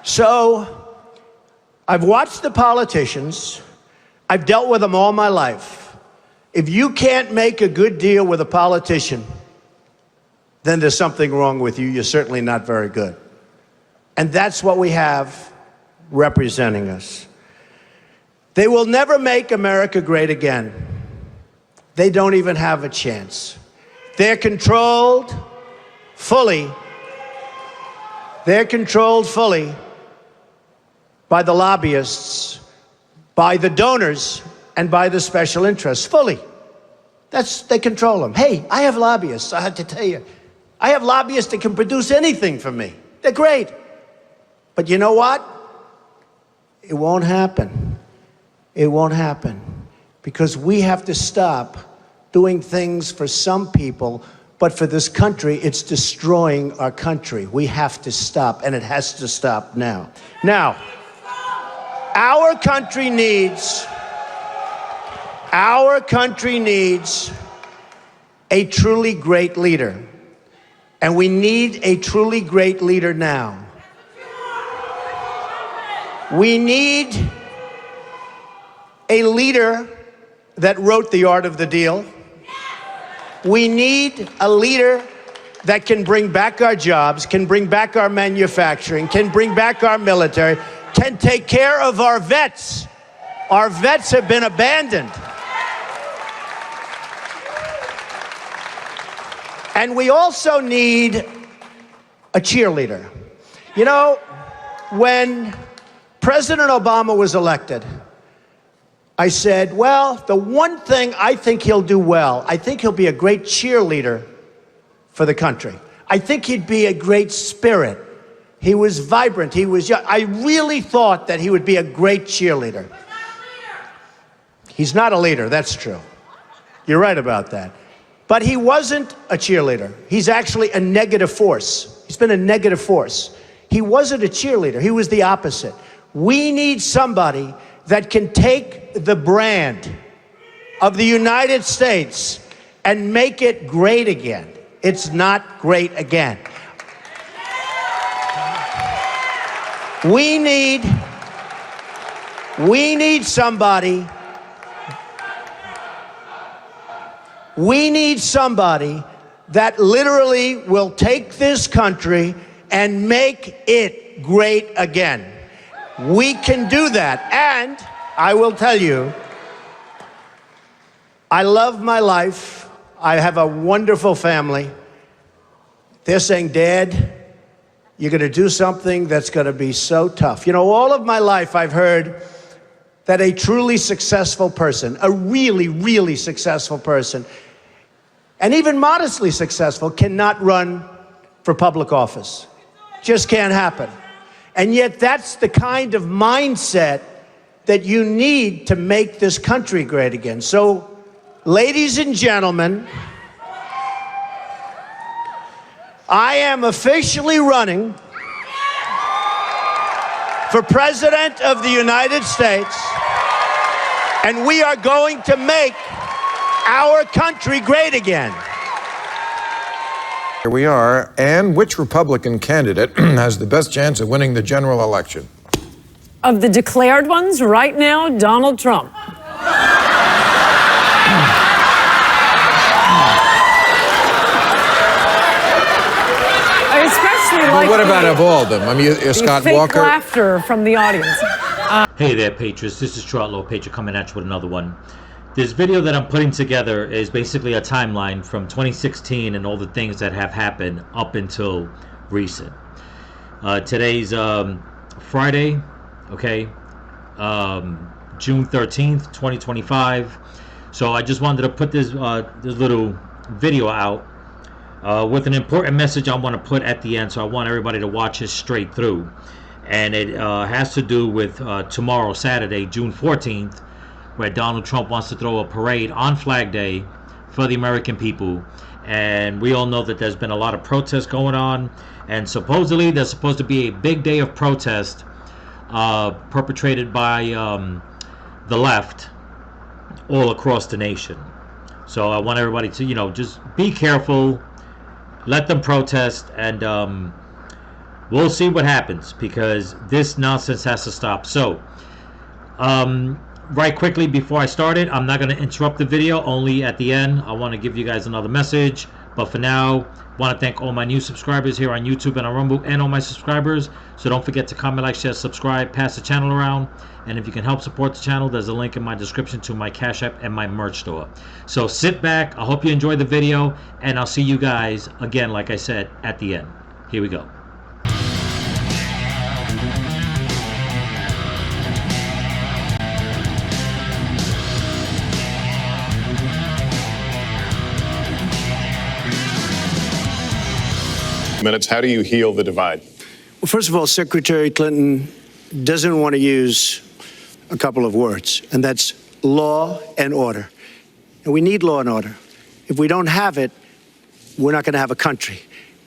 So I've watched the politicians. I've dealt with them all my life. If you can't make a good deal with a politician, then there's something wrong with you. You're certainly not very good. And that's what we have representing us. They will never make America great again. They don't even have a chance. They're controlled fully. They're controlled fully by the lobbyists, by the donors, and by the special interests, fully. They control them. Hey, I have lobbyists, I have to tell you. I have lobbyists that can produce anything for me. They're great. But you know what? It won't happen. It won't happen. Because we have to stop doing things for some people, but for this country, it's destroying our country. We have to stop, and it has to stop now. Now, our country needs a truly great leader. And we need a truly great leader now. We need a leader that wrote The Art of the Deal. We need a leader that can bring back our jobs, can bring back our manufacturing, can bring back our military, can take care of our vets. Our vets have been abandoned. And we also need a cheerleader. You know, when President Obama was elected, I said, well, the one thing I think he'll do well, I think he'll be a great cheerleader for the country. I think he'd be a great spirit. He was vibrant, he was young. I really thought that he would be a great cheerleader. He's not a leader, that's true. You're right about that. But he wasn't a cheerleader. He's actually a negative force. He's been a negative force. He wasn't a cheerleader. He was the opposite. We need somebody that can take the brand of the United States and make it great again. It's not great again. We need somebody that literally will take this country and make it great again. We can do that. And I will tell you, I love my life. I have a wonderful family. They're saying, Dad, you're going to do something that's going to be so tough. You know, all of my life I've heard that a truly successful person, a really, really successful person, and even modestly successful, cannot run for public office. Just can't happen. And yet that's the kind of mindset that you need to make this country great again. So, ladies and gentlemen, I am officially running for President of the United States, and we are going to make our country great again. Here we are. And which Republican candidate has the best chance of winning the general election? Of the declared ones, right now, Donald Trump. I especially like what about of all of them? I mean, Scott fake Walker? Laughter from the audience. Hey there, Patriots. This is Troutlow Patriot coming at you with another one. This video that I'm putting together is basically a timeline from 2016 and all the things that have happened up until recent. Today's Friday, okay, June 13th, 2025. So I just wanted to put this little video out with an important message I want to put at the end. So I want everybody to watch it straight through. And it has to do with tomorrow, Saturday, June 14th, where Donald Trump wants to throw a parade on Flag Day for the American people. And we all know that there's been a lot of protests going on, and supposedly there's supposed to be a big day of protest perpetrated by the left all across the nation. So I want everybody to, you know, just be careful, let them protest, and we'll see what happens, because this nonsense has to stop. So, right quickly before I started, I'm not going to interrupt the video. Only at the end, I want to give you guys another message. But for now, I want to thank all my new subscribers here on YouTube and on Rumble, and all my subscribers. So don't forget to comment, like, share, subscribe, pass the channel around. And if you can help support the channel, there's a link in my description to my Cash App and my merch store. So sit back. I hope you enjoyed the video, and I'll see you guys again, like I said, at the end. Here we go. Minutes. How do you heal the divide? Well, first of all, Secretary Clinton doesn't want to use a couple of words, and that's law and order. And we need law and order. If we don't have it, we're not going to have a country.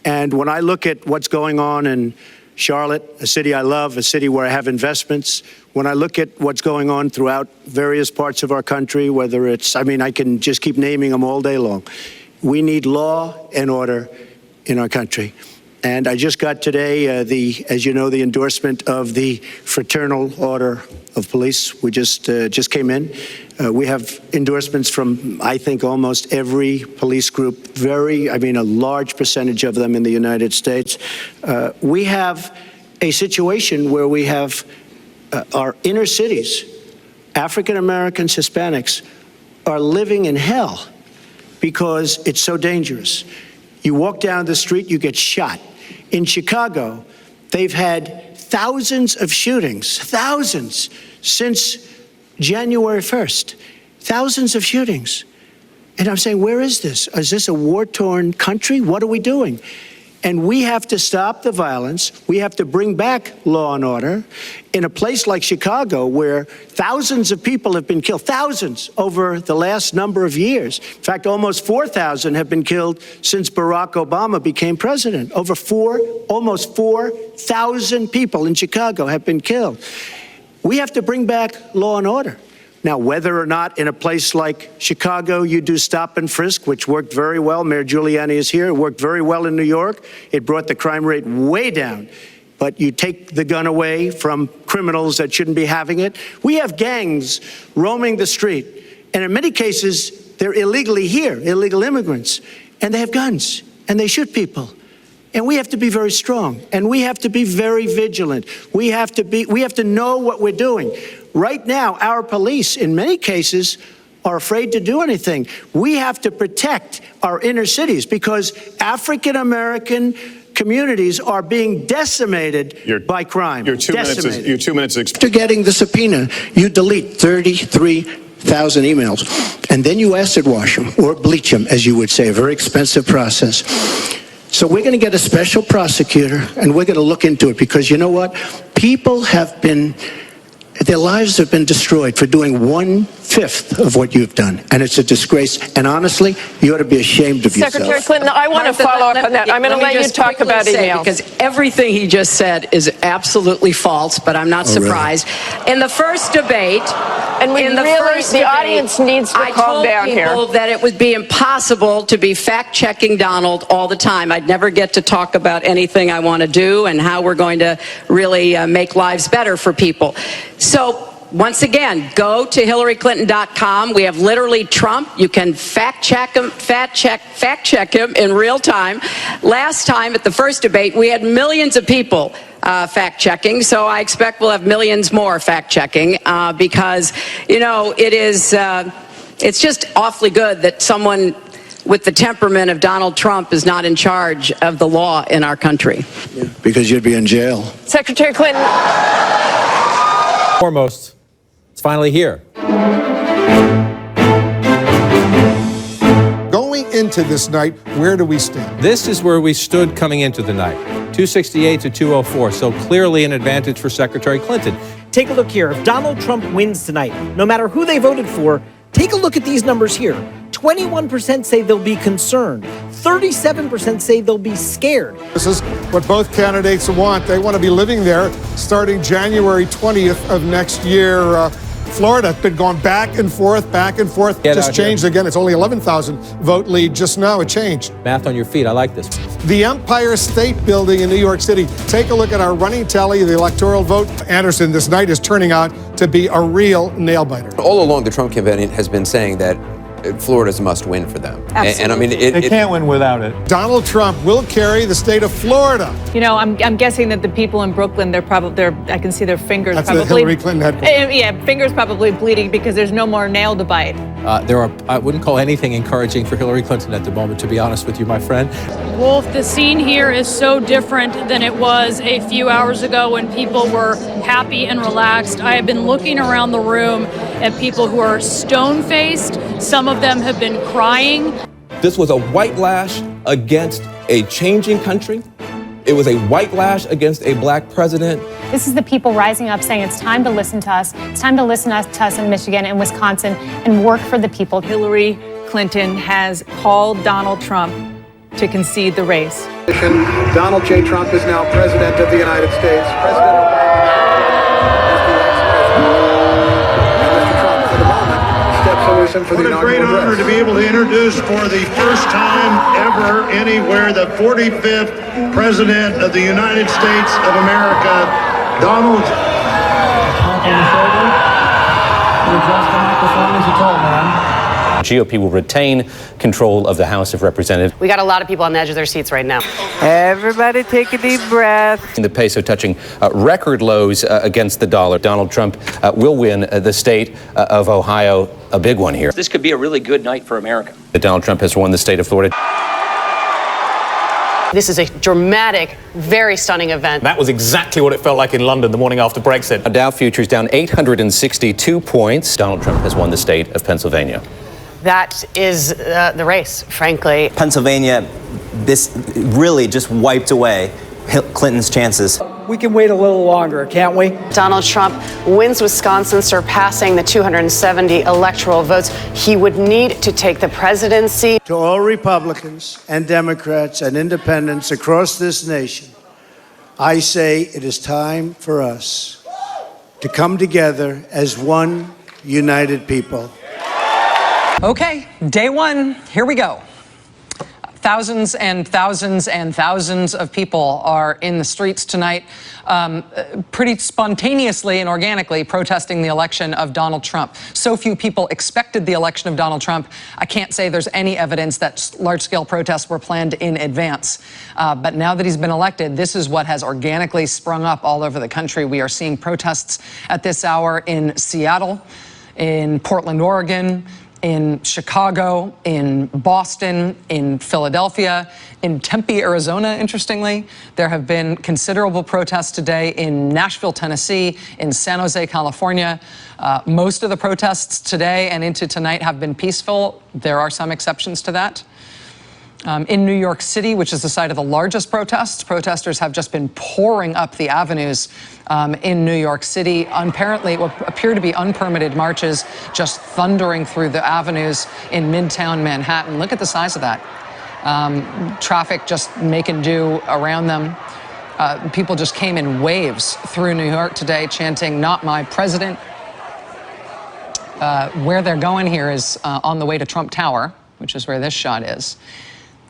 And when I look at what's going on in Charlotte, a city I love, a city where I have investments, when I look at what's going on throughout various parts of our country, whether it's, I mean, I can just keep naming them all day long. We need law and order in our country. And I just got today, as you know, the endorsement of the Fraternal Order of Police. We just came in. We have endorsements from, I think, almost every police group, a large percentage of them in the United States. We have a situation where we have our inner cities, African Americans, Hispanics, are living in hell because it's so dangerous. You walk down the street, you get shot. In Chicago, they've had thousands of shootings, thousands, since January 1st. Thousands of shootings. And I'm saying, where is this? Is this a war-torn country? What are we doing? And we have to stop the violence. We have to bring back law and order in a place like Chicago, where thousands of people have been killed, thousands over the last number of years. In fact, almost 4,000 have been killed since Barack Obama became president. Almost 4,000 people in Chicago have been killed. We have to bring back law and order. Now, whether or not in a place like Chicago you do stop and frisk, which worked very well, Mayor Giuliani is here, it worked very well in New York, it brought the crime rate way down. But you take the gun away from criminals that shouldn't be having it. We have gangs roaming the street, and in many cases, they're illegally here, illegal immigrants, and they have guns, and they shoot people. And we have to be very strong, and we have to be very vigilant. We have to know what we're doing. Right now, our police, in many cases, are afraid to do anything. We have to protect our inner cities because African-American communities are being decimated by crime. Your two minutes. After getting the subpoena, you delete 33,000 emails, and then you acid wash them, or bleach them, as you would say, a very expensive process. So we're going to get a special prosecutor, and we're going to look into it, because you know what? People have been, their lives have been destroyed for doing 1/5 of what you've done, and it's a disgrace. And honestly, you ought to be ashamed of yourself. Secretary Clinton, I want to follow up on that. I'm going to let you talk about emails. Because everything he just said is absolutely false, but I'm not surprised. Really? In the first debate, and the audience needs to calm down here. I told people that it would be impossible to be fact-checking Donald all the time. I'd never get to talk about anything I want to do and how we're going to really make lives better for people. So, once again, go to HillaryClinton.com. We have literally Trump. You can fact check him in real time. Last time at the first debate, we had millions of people fact checking. So I expect we'll have millions more fact checking because, you know, it's just awfully good that someone with the temperament of Donald Trump is not in charge of the law in our country. Yeah, because you'd be in jail. Secretary Clinton. Foremost, it's finally here. Going into this night, where do we stand? This is where we stood coming into the night, 268 to 204, so clearly an advantage for Secretary Clinton. Take a look here. If Donald Trump wins tonight, no matter who they voted for, take a look at these numbers here. 21% say they'll be concerned. 37% say they'll be scared. This is what both candidates want. They want to be living there starting January 20th of next year. Florida has been going back and forth, Get just out here. changed again. It's only 11,000 vote lead just now. It changed. Math on your feet. I like this. The Empire State Building in New York City. Take a look at our running tally, the electoral vote. Anderson, this night is turning out to be a real nail-biter. All along, the Trump campaign has been saying that Florida's a must-win for them. And I mean, They can't win without it. Donald Trump will carry the state of Florida. You know, I'm guessing that the people in Brooklyn, I can see their fingers That's probably. the Hillary Clinton headquarters. Yeah, fingers probably bleeding because there's no more nail to bite. I wouldn't call anything encouraging for Hillary Clinton at the moment, to be honest with you, my friend. Wolf, the scene here is so different than it was a few hours ago when people were happy and relaxed. I have been looking around the room at people who are stone-faced. Some of them have been crying. This was a white lash against a changing country. It was a white lash against a black president. This is the people rising up saying it's time to listen to us. It's time to listen to us in Michigan and Wisconsin and work for the people. Hillary Clinton has called Donald Trump to concede the race. Donald J. Trump is now President of the United States. President What a great honor to be able to introduce for the first time ever anywhere the 45th President of the United States of America, Donald. GOP will retain control of the House of Representatives. We got a lot of people on the edge of their seats right now. Everybody take a deep breath. The peso touching record lows against the dollar. Donald Trump will win the state of Ohio, a big one here. This could be a really good night for America. Donald Trump has won the state of Florida. This is a dramatic, very stunning event. That was exactly what it felt like in London the morning after Brexit. Dow futures down 862 points. Donald Trump has won the state of Pennsylvania. That is the race, frankly. Pennsylvania, this really just wiped away Clinton's chances. We can wait a little longer, can't we? Donald Trump wins Wisconsin, surpassing the 270 electoral votes he would need to take the presidency. To all Republicans and Democrats and independents across this nation, I say it is time for us to come together as one united people. Okay, day one, here we go. Thousands and thousands and thousands of people are in the streets tonight, pretty spontaneously and organically protesting the election of Donald Trump. So few people expected the election of Donald Trump. I can't say there's any evidence that large-scale protests were planned in advance. But now that he's been elected, this is what has organically sprung up all over the country. We are seeing protests at this hour in Seattle, in Portland, Oregon, in Chicago, in Boston, in Philadelphia, in Tempe, Arizona, interestingly. There have been considerable protests today in Nashville, Tennessee, in San Jose, California. Most of the protests today and into tonight have been peaceful. There are some exceptions to that. In New York City, which is the site of the largest protests, protesters have just been pouring up the avenues in New York City. Apparently, what appear to be unpermitted marches just thundering through the avenues in Midtown Manhattan. Look at the size of that. Traffic just making do around them. People just came in waves through New York today chanting, "Not my president." Where they're going here is on the way to Trump Tower, which is where this shot is.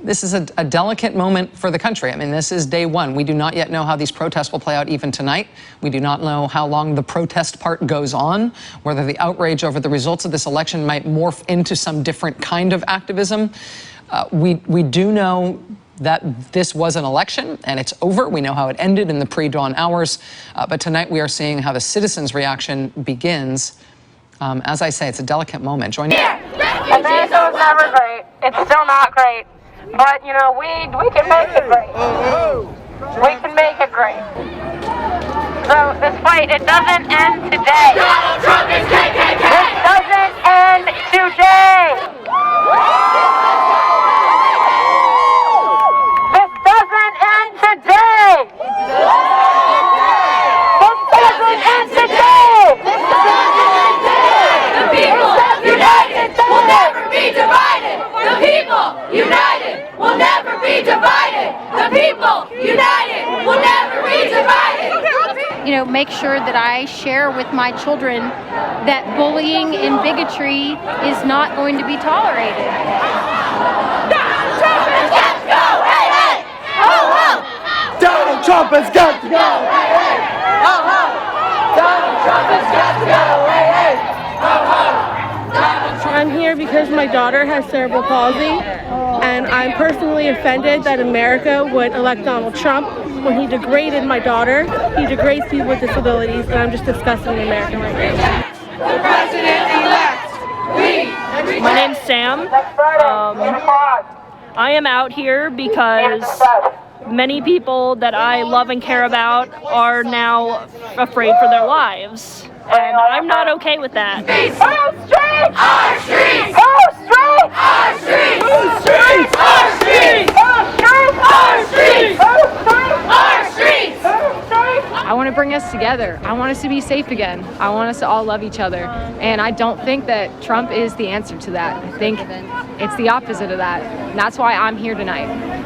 This is a delicate moment for the country. I mean, this is day one. We do not yet know how these protests will play out even tonight. We do not know how long the protest part goes on, whether the outrage over the results of this election might morph into some different kind of activism. We do know that this was an election and it's over. We know how it ended in the pre-dawn hours. But tonight we are seeing how the citizens' reaction begins. As I say, it's a delicate moment. Join me. The veto is never great. It's still not great. But, you know, we can make it great. We can make it great. So this fight, it doesn't end today. Donald Trump is KKK! This doesn't end today! This doesn't end today! This doesn't end today! The people united will never be divided. The people united will never be divided. The people united will never be divided. You know, make sure that I share with my children that bullying and bigotry is not going to be tolerated. Donald Trump has got to go! Hey, hey! Ho, ho! Donald Trump has got to go! Hey, hey! Ho, ho! I'm here because my daughter has cerebral palsy, and I'm personally offended that America would elect Donald Trump when he degraded my daughter. He degrades people with disabilities, and I'm just disgusted in America right now. The President-elect! We! My name's Sam. I am out here because many people that I love and care about are now afraid for their lives. And I'm not okay with that. Our streets! Our streets! Our streets! Our streets! Our streets! Our streets! Our streets! Our streets! Our streets! I want to bring us together. I want us to be safe again. I want us to all love each other. And I don't think that Trump is the answer to that. I think it's the opposite of that. And that's why I'm here tonight.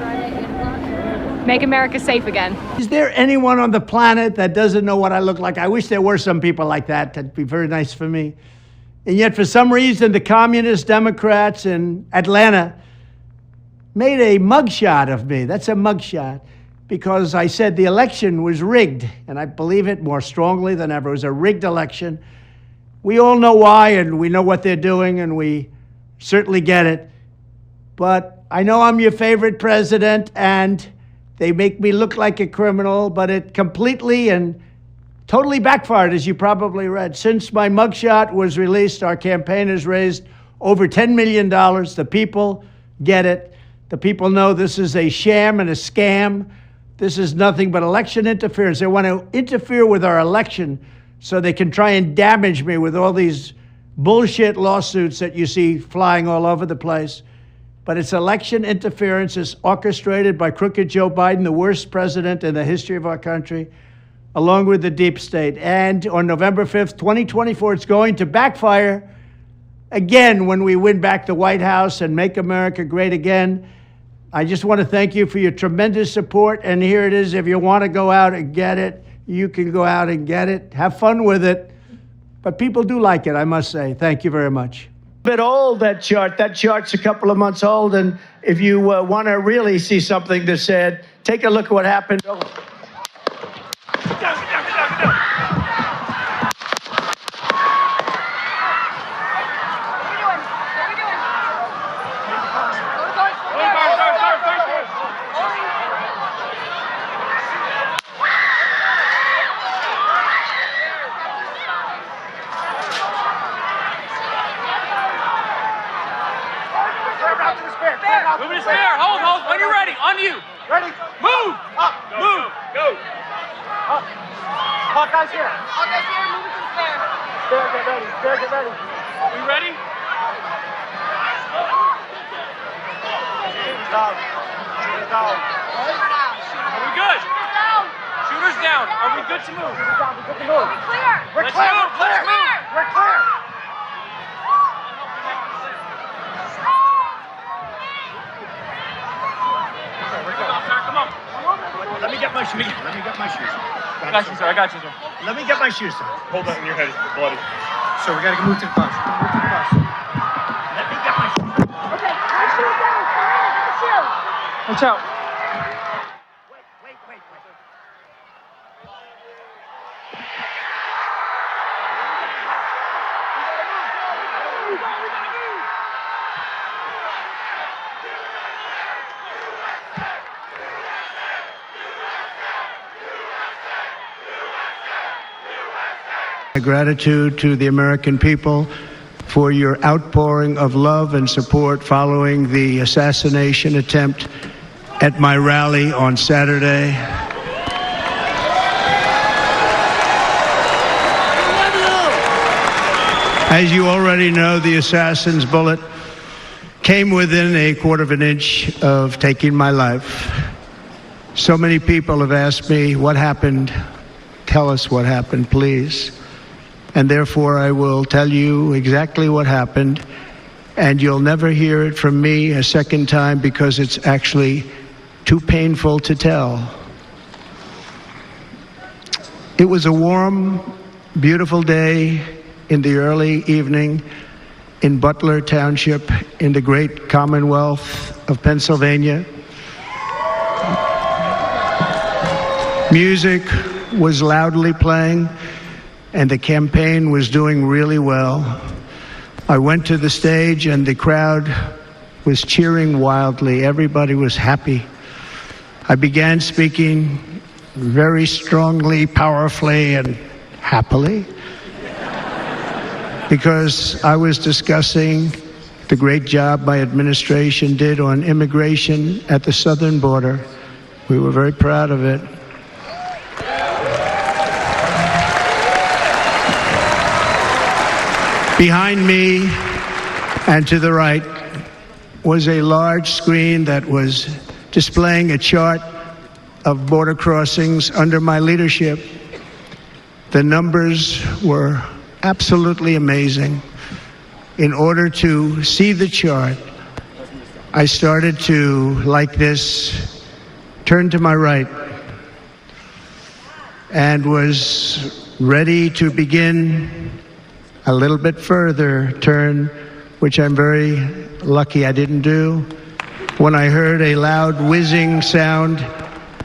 Make America safe again. Is there anyone on the planet that doesn't know what I look like? I wish there were some people like that. That'd be very nice for me. And yet, for some reason, the communist Democrats in Atlanta made a mugshot of me. That's a mugshot. Because I said the election was rigged. And I believe it more strongly than ever. It was a rigged election. We all know why, and we know what they're doing, and we certainly get it. But I know I'm your favorite president, and they make me look like a criminal, but it completely and totally backfired, as you probably read. Since my mugshot was released, our campaign has raised over $10 million. The people get it. The people know this is a sham and a scam. This is nothing but election interference. They want to interfere with our election so they can try and damage me with all these bullshit lawsuits that you see flying all over the place. But it's election interference. It's orchestrated by crooked Joe Biden, the worst president in the history of our country, along with the deep state. And on November 5th, 2024, it's going to backfire again when we win back the White House and make America great again. I just want to thank you for your tremendous support. And here it is. If you want to go out and get it, you can go out and get it. Have fun with it. But people do like it, I must say. Thank you very much. Bit old, that chart. That chart's a couple of months old, and if you want to really see something that's said, take a look at what happened. Moving to spare. Hold. When you're ready. On you. Ready. Move. Up. Move. Go. Up. Hawkeye's here. Hawkeye's here. Moving to the spare. Spare, get ready. Spare, get ready. We ready? Shooters down. Shooters down. Are we good? Shooters down. Are we good to move? Shooters down. We're good to move. We're clear. We're clear. Let's move. We're clear. Let me get my shoes. Let me get my shoes. I got you, sir. I got you, sir. Let me get my shoes, sir. Hold that in your head. It's bloody. So we got to move to the bus. Move to the bus. Let me get my shoes. Okay. My shoes down. My shoes. Watch out. Wait. My gratitude to the American people for your outpouring of love and support following the assassination attempt at my rally on Saturday. As you already know, the assassin's bullet came within a quarter of an inch of taking my life. So many people have asked me, what happened? Tell us what happened, please. And therefore, I will tell you exactly what happened, and you'll never hear it from me a second time because it's actually too painful to tell. It was a warm, beautiful day in the early evening in Butler Township in the great Commonwealth of Pennsylvania. Music was loudly playing, and the campaign was doing really well. I went to the stage, and the crowd was cheering wildly. Everybody was happy. I began speaking very strongly, powerfully, and happily, because I was discussing the great job my administration did on immigration at the southern border. We were very proud of it. Behind me and to the right was a large screen that was displaying a chart of border crossings under my leadership. The numbers were absolutely amazing. In order to see the chart, I started to, like this, turn to my right and was ready to begin a little bit further turn, which I'm very lucky I didn't do, when I heard a loud whizzing sound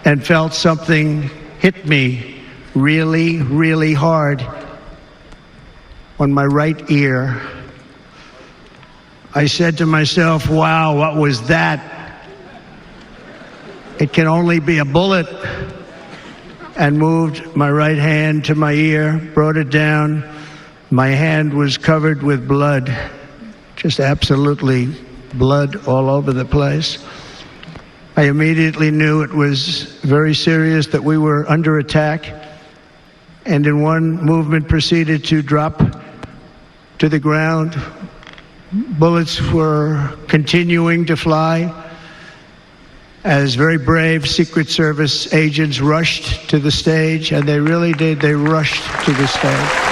and felt something hit me really, really hard on my right ear. I said to myself, wow, what was that? It can only be a bullet. And moved my right hand to my ear, brought it down. My hand was covered with blood, just absolutely blood all over the place. I immediately knew it was very serious, that we were under attack, and in one movement proceeded to drop to the ground. Bullets were continuing to fly as very brave Secret Service agents rushed to the stage, and they really did. They rushed to the stage.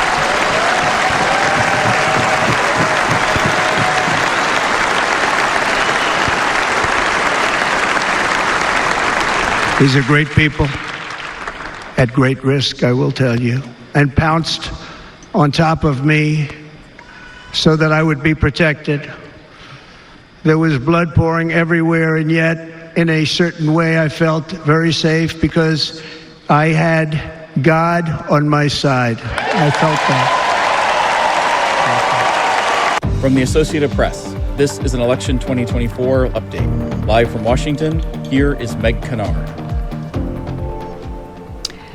These are great people, at great risk, I will tell you, and pounced on top of me so that I would be protected. There was blood pouring everywhere, and yet, in a certain way, I felt very safe because I had God on my side. I felt that. From the Associated Press, this is an Election 2024 update. Live from Washington, here is Meg Kennard.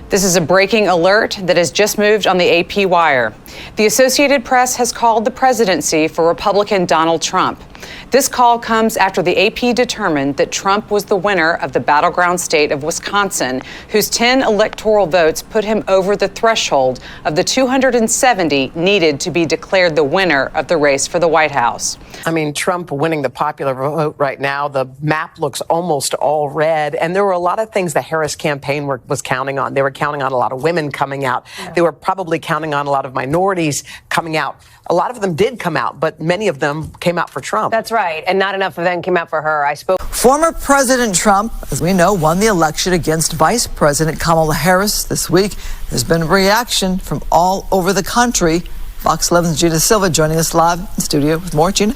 This is a breaking alert that has just moved on the AP wire. The Associated Press has called the presidency for Republican Donald Trump. This call comes after the AP determined that Trump was the winner of the battleground state of Wisconsin, whose 10 electoral votes put him over the threshold of the 270 needed to be declared the winner of the race for the White House. I mean, Trump winning the popular vote right now, the map looks almost all red. And there were a lot of things the Harris campaign was counting on. They were counting on a lot of women coming out. They were probably counting on a lot of minorities coming out. A lot of them did come out, but many of them came out for Trump. That's right. And not enough of them came out for her. Former President Trump, as we know, won the election against Vice President Kamala Harris this week. There's been a reaction from all over the country. Fox 11's Gina Silva joining us live in studio with more. Gina?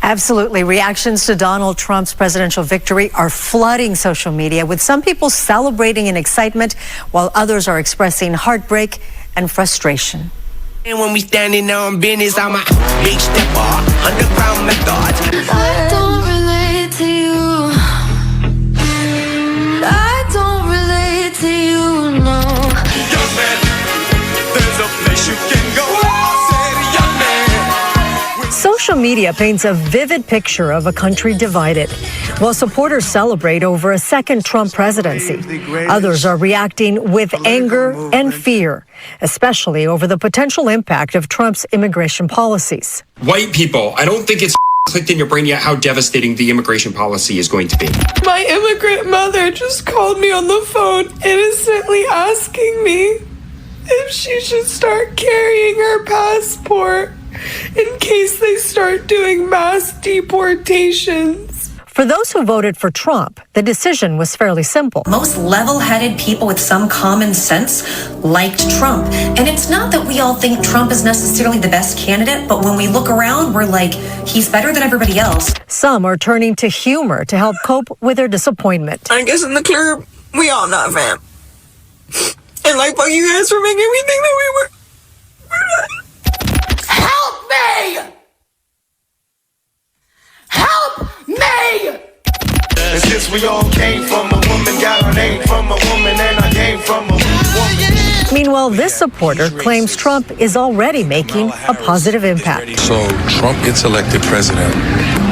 Absolutely. Reactions to Donald Trump's presidential victory are flooding social media, with some people celebrating in excitement while others are expressing heartbreak and frustration. And when we standing on business, I'm a big stepper, underground methods. I don't relate to you. I don't relate to you, no. Young man, there's a place you can go. Social media paints a vivid picture of a country divided. While supporters celebrate over a second Trump presidency, others are reacting with anger and fear, especially over the potential impact of Trump's immigration policies. White people, I don't think it's clicked in your brain yet how devastating the immigration policy is going to be. My immigrant mother just called me on the phone, innocently asking me if she should start carrying her passport in case they start doing mass deportations. For those who voted for Trump, the decision was fairly simple. Most level-headed people with some common sense liked Trump. And it's not that we all think Trump is necessarily the best candidate, but when we look around, we're like, he's better than everybody else. Some are turning to humor to help cope with their disappointment. I guess in the club, we all not fam. And like, fuck you guys for making me think that we were. Help me! Help me! And since we all came from a woman, got our name from a woman, and I came from a woman. Meanwhile, this supporter claims Trump is already making a positive impact. So Trump gets elected president.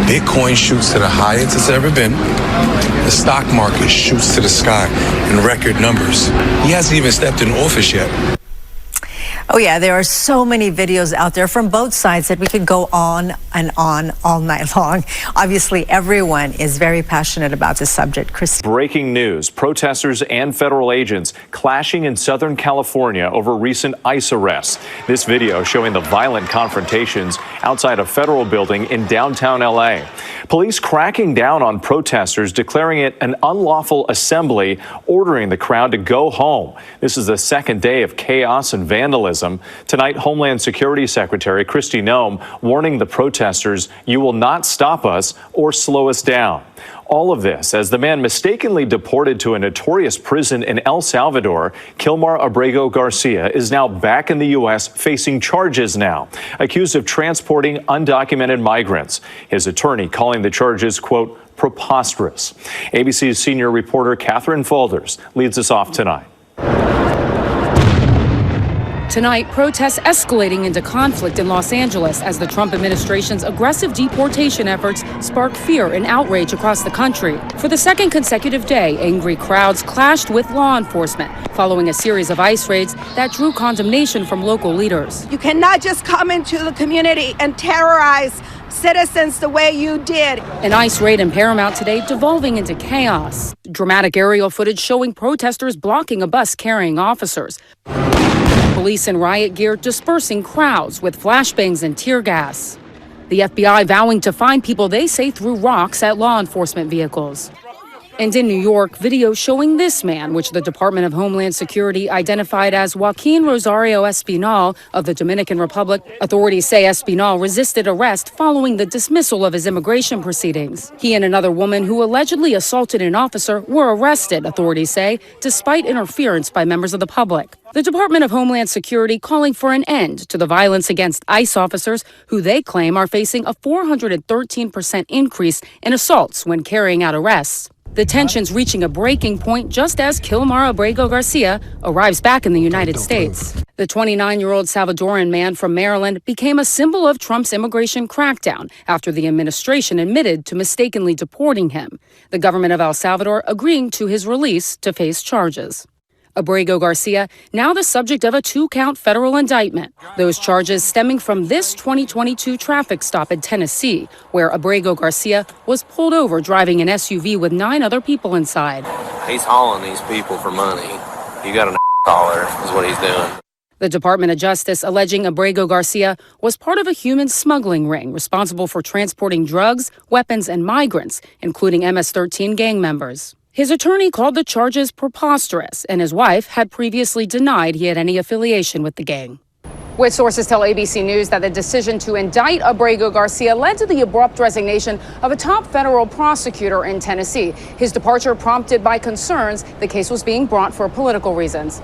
Bitcoin shoots to the highest it's ever been. The stock market shoots to the sky in record numbers. He hasn't even stepped in office yet. Oh, yeah, there are so many videos out there from both sides that we could go on and on all night long. Obviously, everyone is very passionate about this subject. Chris. Breaking news. Protesters and federal agents clashing in Southern California over recent ICE arrests. This video showing the violent confrontations outside a federal building in downtown L.A. Police cracking down on protesters, declaring it an unlawful assembly, ordering the crowd to go home. This is the second day of chaos and vandalism. Tonight, Homeland Security Secretary Kristi Noem warning the protesters, "You will not stop us or slow us down." All of this as the man mistakenly deported to a notorious prison in El Salvador, Kilmar Abrego Garcia, is now back in the U.S. facing charges now, accused of transporting undocumented migrants. His attorney calling the charges, quote, preposterous. ABC's senior reporter Catherine Faulders leads us off tonight. Tonight, protests escalating into conflict in Los Angeles as the Trump administration's aggressive deportation efforts spark fear and outrage across the country. For the second consecutive day, angry crowds clashed with law enforcement following a series of ICE raids that drew condemnation from local leaders. You cannot just come into the community and terrorize citizens the way you did. An ICE raid in Paramount today devolving into chaos. Dramatic aerial footage showing protesters blocking a bus carrying officers. Police in riot gear dispersing crowds with flashbangs and tear gas. The FBI vowing to find people they say threw rocks at law enforcement vehicles. And in New York, video showing this man, which the Department of Homeland Security identified as Joaquin Rosario Espinal of the Dominican Republic. Authorities say Espinal resisted arrest following the dismissal of his immigration proceedings. He and another woman who allegedly assaulted an officer were arrested, authorities say, despite interference by members of the public. The Department of Homeland Security calling for an end to the violence against ICE officers who they claim are facing a 413% increase in assaults when carrying out arrests. The tensions reaching a breaking point just as Kilmar Abrego Garcia arrives back in the United States. The 29-year-old Salvadoran man from Maryland became a symbol of Trump's immigration crackdown after the administration admitted to mistakenly deporting him. The government of El Salvador agreeing to his release to face charges. Abrego Garcia, now the subject of a 2-count federal indictment. Those charges stemming from this 2022 traffic stop in Tennessee, where Abrego Garcia was pulled over driving an SUV with 9 other people inside. He's hauling these people for money. You got a collar, is what he's doing. The Department of Justice alleging Abrego Garcia was part of a human smuggling ring responsible for transporting drugs, weapons, and migrants, including MS-13 gang members. His attorney called the charges preposterous, and his wife had previously denied he had any affiliation with the gang. With sources tell ABC News that the decision to indict Abrego Garcia led to the abrupt resignation of a top federal prosecutor in Tennessee. His departure prompted by concerns the case was being brought for political reasons.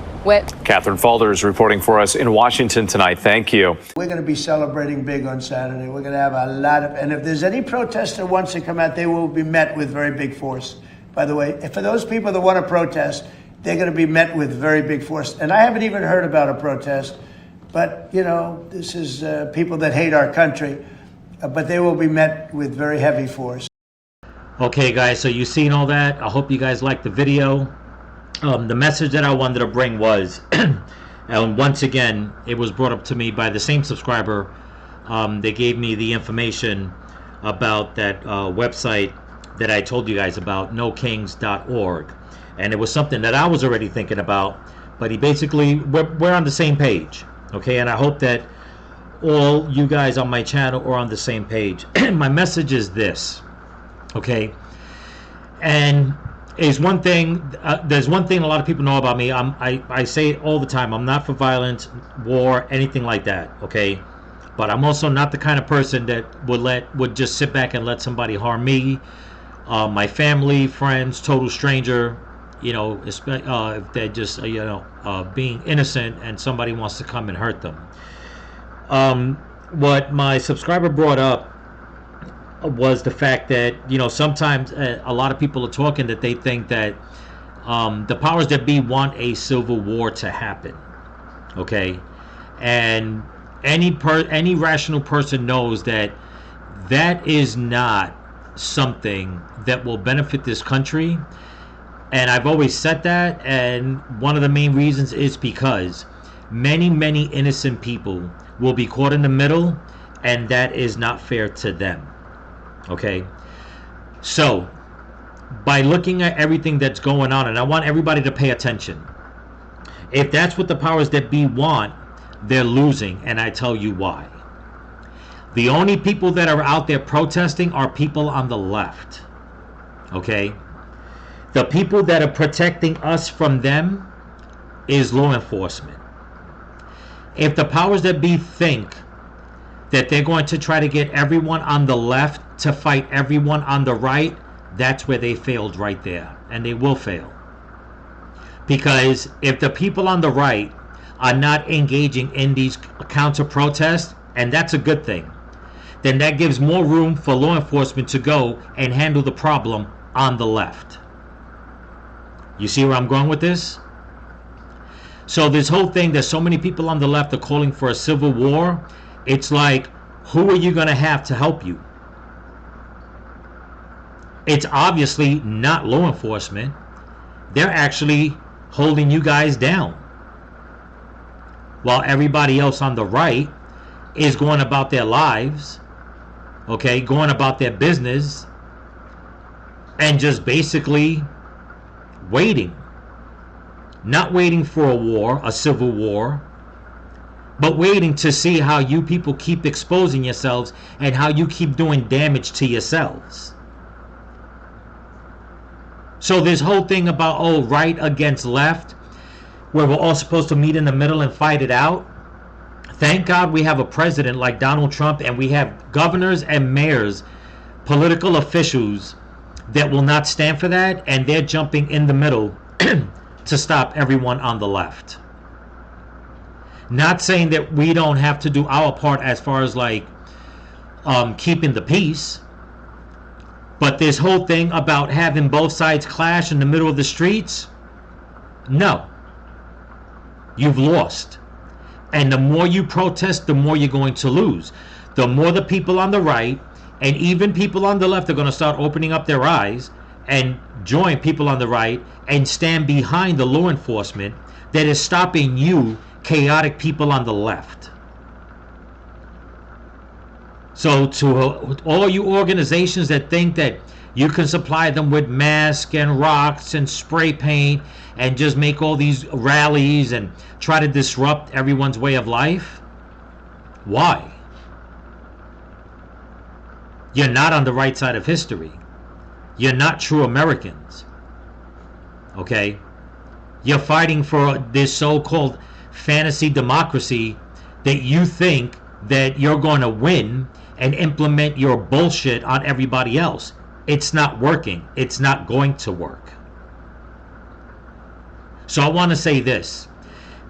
Catherine Faulders reporting for us in Washington tonight. Thank you. We're going to be celebrating big on Saturday. We're going to have a lot of, and if there's any protester wants to come out, they will be met with very big force. By the way, for those people that want to protest, they're going to be met with very big force. And I haven't even heard about a protest, but, you know, this is people that hate our country, but they will be met with very heavy force. Okay, guys, so you've seen all that. I hope you guys liked the video. The message that I wanted to bring was, and once again, it was brought up to me by the same subscriber. They gave me the information about that website that I told you guys about, nokings.org, and it was something that I was already thinking about, but he basically, we're on the same page, okay? And I hope that all you guys on my channel are on the same page. My message is this, okay? And is one thing. There's one thing a lot of people know about me. I say it all the time. I'm not for violence, war, anything like that. Okay, but I'm also not the kind of person that would just sit back and let somebody harm me, my family, friends, total stranger. You know, if they're just being innocent and somebody wants to come and hurt them. What my subscriber brought up was the fact that, you know, sometimes a lot of people are talking that they think that the powers that be want a civil war to happen. Okay, and any rational person knows that that is not something that will benefit this country. And I've always said that, and one of the main reasons is because many innocent people will be caught in the middle, and that is not fair to them. Okay, so by looking at everything that's going on, and I want everybody to pay attention, if that's what the powers that be want, they're losing, and I tell you why. The only people that are out there protesting are people on the left. Okay, the people that are protecting us from them is law enforcement. If the powers that be think that they're going to try to get everyone on the left to fight everyone on the right, that's where they failed right there, and they will fail. Because if the people on the right are not engaging in these counter protests, and that's a good thing, then that gives more room for law enforcement to go and handle the problem on the left. You see where I'm going with this? So this whole thing that so many people on the left are calling for a civil war, it's like, who are you going to have to help you? It's obviously not law enforcement. They're actually holding you guys down, while everybody else on the right is going about their lives, okay, going about their business, and just basically waiting. Not waiting for a war, a civil war, but waiting to see how you people keep exposing yourselves and how you keep doing damage to yourselves. So this whole thing about, oh, right against left, where we're all supposed to meet in the middle and fight it out, thank God we have a president like Donald Trump, and we have governors and mayors, political officials that will not stand for that, and they're jumping in the middle to stop everyone on the left. Not saying that we don't have to do our part as far as like keeping the peace, but this whole thing about having both sides clash in the middle of the streets, no. You've lost. And the more you protest, the more you're going to lose. The more the people on the right and even people on the left are going to start opening up their eyes and join people on the right and stand behind the law enforcement that is stopping you chaotic people on the left. So to all you organizations that think that you can supply them with masks and rocks and spray paint and just make all these rallies and try to disrupt everyone's way of life, why? You're not on the right side of history. You're not true Americans. Okay? You're fighting for this so-called fantasy democracy that you think that you're going to win and implement your bullshit on everybody else. It's not working. It's not going to work. So I want to say this.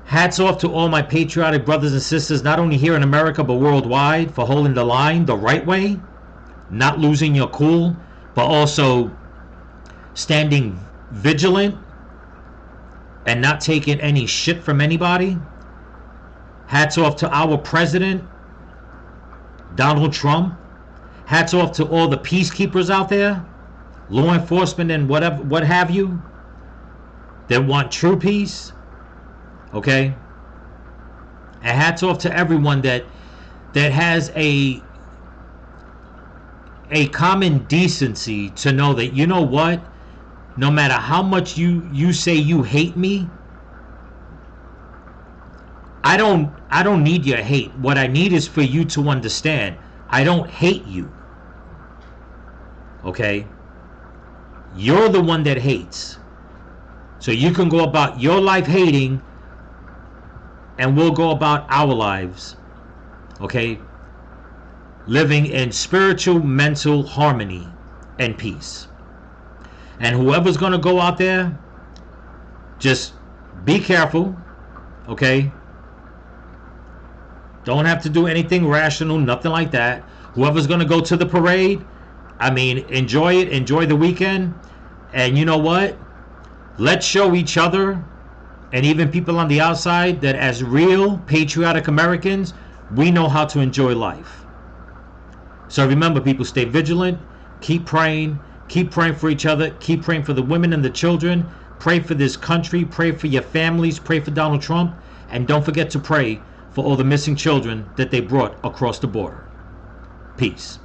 Hats off to all my patriotic brothers and sisters, not only here in America, but worldwide, for holding the line the right way, not losing your cool, but also standing vigilant and not taking any shit from anybody. Hats off to our president, Donald Trump. Hats off to all the peacekeepers out there, law enforcement and whatever, what have you, that want true peace. Okay? And hats off to everyone that has a common decency to know that, you know what, no matter how much you say you hate me, I don't need your hate. What I need is for you to understand, I don't hate you. Okay? You're the one that hates. So you can go about your life hating, and we'll go about our lives, okay, living in spiritual, mental harmony and peace. And whoever's going to go out there, just be careful, okay? Don't have to do anything rational, nothing like that. Whoever's going to go to the parade, I mean, enjoy it, enjoy the weekend. And you know what? Let's show each other and even people on the outside that as real patriotic Americans, we know how to enjoy life. So remember, people, stay vigilant, keep praying for each other, keep praying for the women and the children, pray for this country, pray for your families, pray for Donald Trump, and don't forget to pray for all the missing children that they brought across the border. Peace.